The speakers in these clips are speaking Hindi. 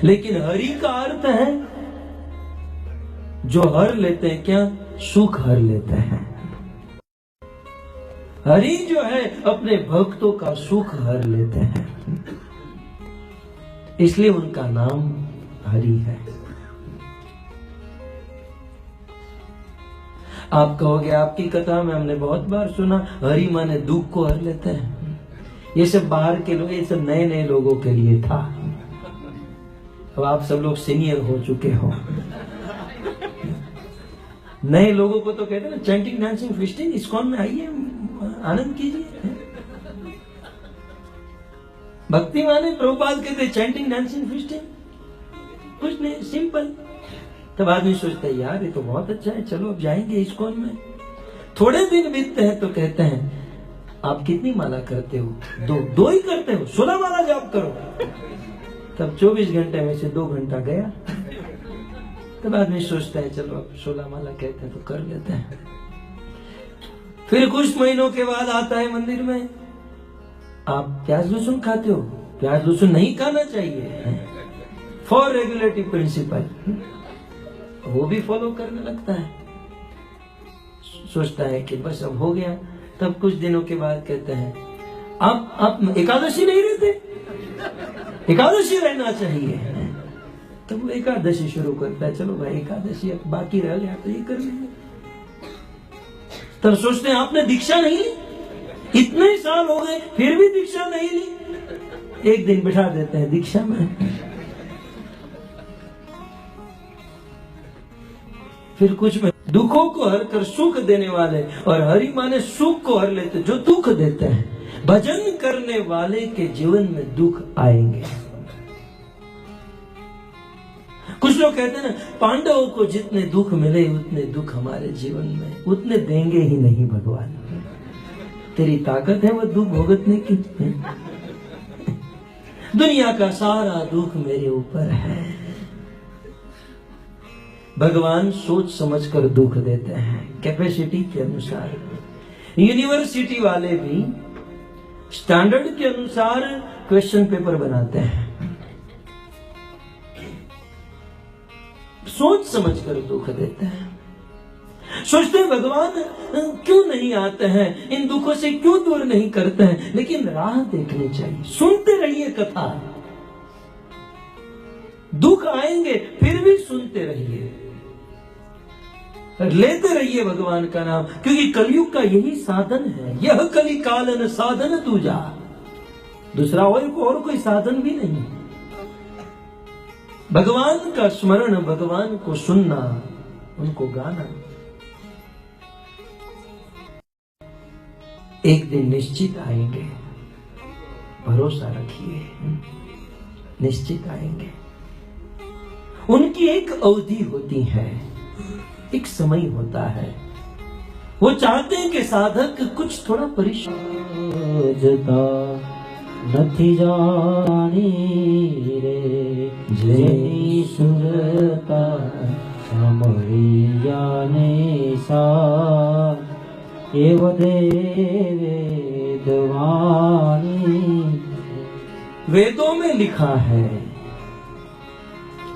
लेकिन हरि का अर्थ है जो हर लेते हैं, क्या? सुख हर लेते हैं। हरि जो है अपने भक्तों का सुख हर लेते हैं, इसलिए उनका नाम हरि है। आप कहोगे आपकी कथा में हमने बहुत बार सुना हरि माने दुख को हर लेते हैं। ये सब बाहर के लोग, ये सब नए नए लोगों के लिए था। अब आप सब लोग सीनियर हो चुके हो। नए लोगों को तो कहते हैं ना चैंटिंग डांसिंग फिस्टिंग, इस्कॉन में आइए आनंद कीजिए। भक्ति माने प्रभुपाद कहते चैंटिंग डांसिंग फिस्टिंग, कुछ नहीं, सिंपल। तब आदमी सोचता है यार ये तो बहुत अच्छा है, चलो अब जाएंगे इस्कॉन में। थोड़े दिन बीतते हैं तो कहते हैं आप कितनी माला करते हो? दो ही करते हो, 16 माला जाप करो। तब 24 घंटे में से 2 घंटा गया। तब आदमी सोचता है चलो अब 16 माला कहते हैं तो कर लेते हैं। फिर कुछ महीनों के बाद आता है मंदिर में, आप प्याज लहसुन खाते हो? प्याज लहसुन नहीं खाना चाहिए, फॉर रेगुलेटिव प्रिंसिपल। वो भी फॉलो करने लगता है, सोचता है कि बस अब हो गया। तब कुछ दिनों के बाद कहते हैं आप एकादशी नहीं रहते, एकादशी रहना चाहिए। तो वो एकादशी शुरू करता है, चलो भाई एकादशी अब बाकी रह गया तो ये कर लेंगे। तब सोचते हैं आपने दीक्षा नहीं ली, इतने साल हो गए फिर भी दीक्षा नहीं ली। एक दिन बिठा देते हैं दीक्षा में। फिर कुछ में दुखों को हर कर सुख देने वाले, और हरि माने सुख को हर लेते जो दुख देते हैं। भजन करने वाले के जीवन में दुख आएंगे। कुछ लोग कहते हैं ना पांडवों को जितने दुख मिले उतने दुख हमारे जीवन में उतने देंगे ही नहीं भगवान। तेरी ताकत है वो दुख भुगतने की। दुनिया का सारा दुख मेरे ऊपर है। भगवान सोच समझकर दुख देते हैं, कैपेसिटी के अनुसार। यूनिवर्सिटी वाले भी स्टैंडर्ड के अनुसार क्वेश्चन पेपर बनाते हैं, सोच समझकर दुख देते हैं। सोचते हैं भगवान क्यों नहीं आते हैं, इन दुखों से क्यों दूर नहीं करते हैं। लेकिन राह देखनी चाहिए, सुनते रहिए कथा। दुख आएंगे फिर भी सुनते रहिए, लेते रहिए भगवान का नाम, क्योंकि कलयुग का यही साधन है। यह कली कालन साधन दूजा, दूसरा और कोई साधन भी नहीं। भगवान का स्मरण, भगवान को सुनना, उनको गाना। एक दिन निश्चित आएंगे, भरोसा रखिए, निश्चित आएंगे। उनकी एक अवधि होती है, एक समय होता है। वो चाहते हैं कि साधक कुछ थोड़ा परिश्रम નથી જાણી રે જેની સુરતા સાંભળિયાને સાથ એવ વેદવાણી। वेदों में लिखा है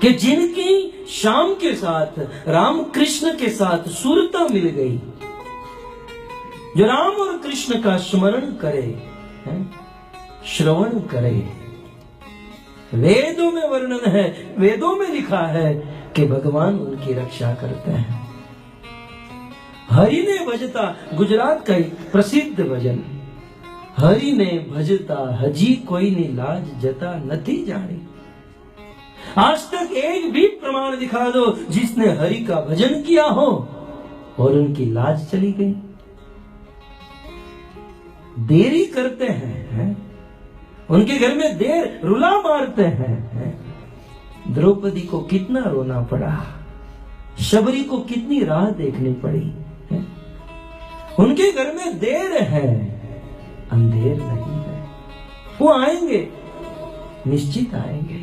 कि जिनकी श्याम के साथ, राम कृष्ण के साथ सुरता मिल गई, जो राम और कृष्ण का स्मरण करे, श्रवण करे। वेदों में वर्णन है, वेदों में लिखा है कि भगवान उनकी रक्षा करते हैं। हरि ने भजता, गुजरात का एक प्रसिद्ध भजन, हरि ने भजता हजी कोई ने लाज जता नथी जानी। आज तक एक भी प्रमाण दिखा दो जिसने हरि का भजन किया हो और उनकी लाज चली गई। देरी करते हैं, उनके घर में देर रुला मारते हैं। द्रौपदी को कितना रोना पड़ा, शबरी को कितनी राह देखनी पड़ी। उनके घर में देर है, अंधेर नहीं है। वो आएंगे, निश्चित आएंगे,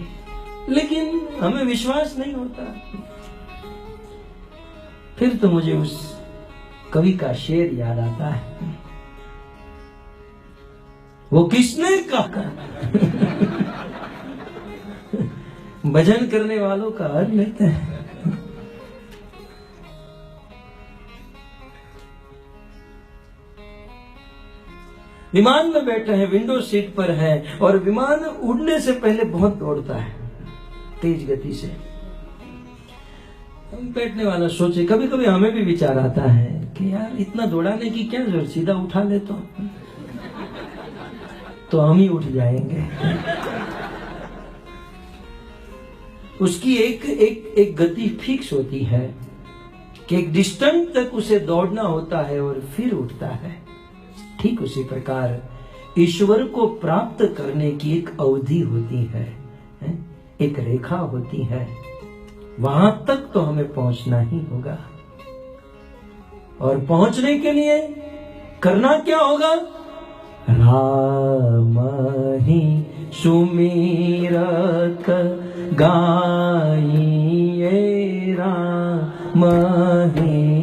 लेकिन हमें विश्वास नहीं होता। फिर तो मुझे उस कवि का शेर याद आता है, वो किसने कहा भजन करने वालों का हर लेते हैं। विमान में बैठे हैं, विंडो सीट पर है, और विमान उड़ने से पहले बहुत दौड़ता है तेज गति से। हम बैठने वाला सोचे, कभी कभी हमें भी विचार आता है कि यार इतना दौड़ाने की क्या जरूरत, सीधा उठा ले तो हम ही उठ जाएंगे। उसकी एक गति फिक्स होती है कि एक डिस्टेंस तक उसे दौड़ना होता है और फिर उठता है। ठीक उसी प्रकार ईश्वर को प्राप्त करने की एक अवधि होती है, एक रेखा होती है, वहां तक तो हमें पहुंचना ही होगा। और पहुंचने के लिए करना क्या होगा? राम ही सुमिरत गाइए, राम ही